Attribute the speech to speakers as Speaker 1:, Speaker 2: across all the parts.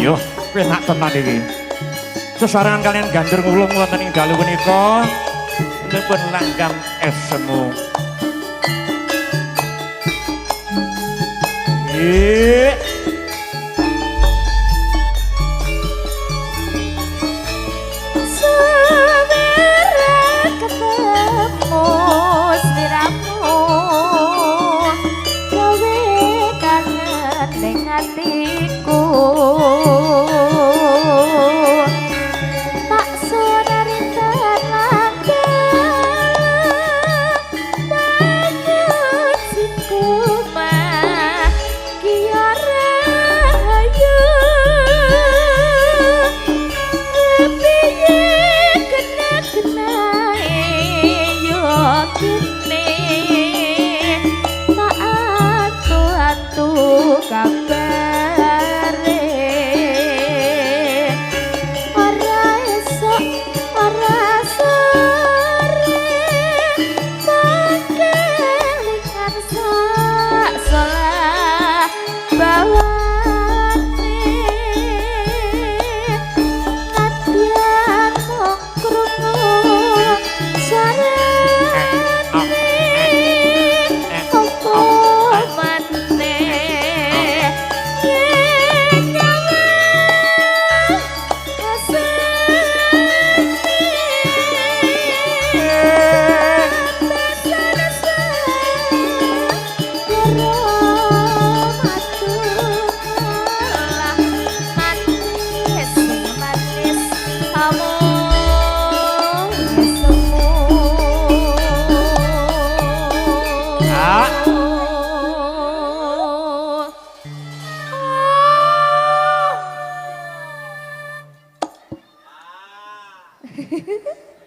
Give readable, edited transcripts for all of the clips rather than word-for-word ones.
Speaker 1: Yo, penak tenan iki. Sesarengan kalian ganjur ngulung wonten ing dalu punika pun langgam es semu.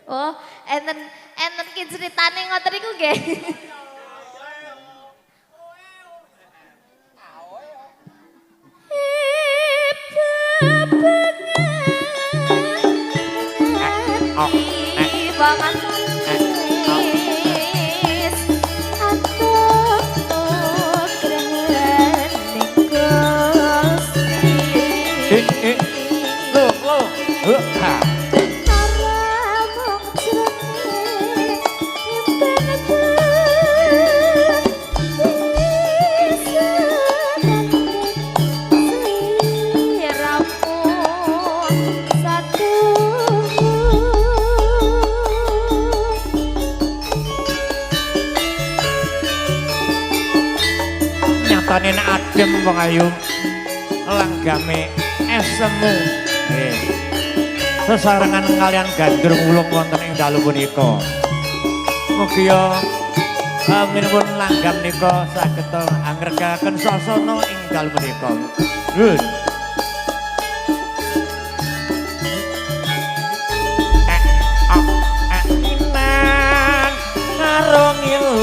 Speaker 2: Oh, enten ki ceritane ngoten niku nggih.
Speaker 1: Nyatane nek adem wong ayu langgame es semu. Nggih. Sesarengan kalian ganjur ngulung wonten ing dalu punika. Mugi minipun langgam nika saged angregaken sasana ing dalu punika. Nggih. Inan karo ngilo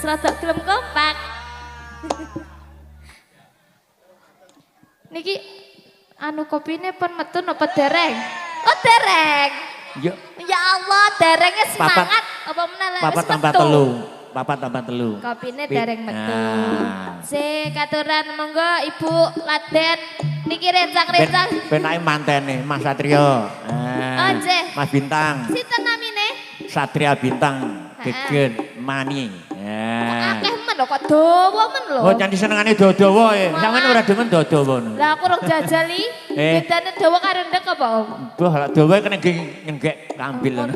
Speaker 2: rada gelem kompak. Niki anu kopine pun metu napa dereng? Oh dereng.
Speaker 1: Yo.
Speaker 2: Ya Allah, derengnya semangat. Apa meneh
Speaker 1: Papat tambah telu. Papat tambah telu.
Speaker 2: Kopine dereng metu.
Speaker 1: Nah.
Speaker 2: Si katuran monggo Ibu Laden niki rencang-rencang.
Speaker 1: Ben ae mantene Mas Satrio.
Speaker 2: Oh, nggih.
Speaker 1: Mas Bintang.
Speaker 2: Sinten namine?
Speaker 1: Satria Bintang. Gegen Mani. Ya.
Speaker 2: Akeh men lho kok dawa men lho.
Speaker 1: Oh, jangan disenengane dawa wae. Sampeyan ora demen dawa ngono.
Speaker 2: Lah aku rong jajali. Bedane dawa karo ndek apa, Om?
Speaker 1: Duh, lak dawa kena nyenggek kambil ngono.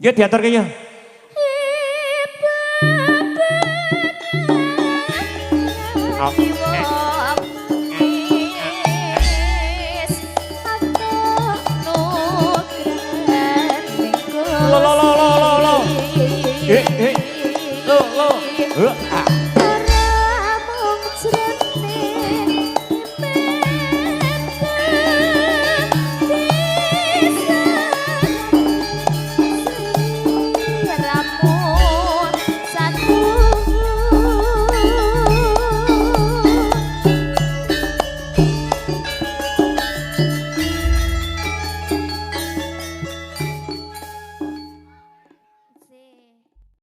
Speaker 1: Ya diaturke ya. Lo.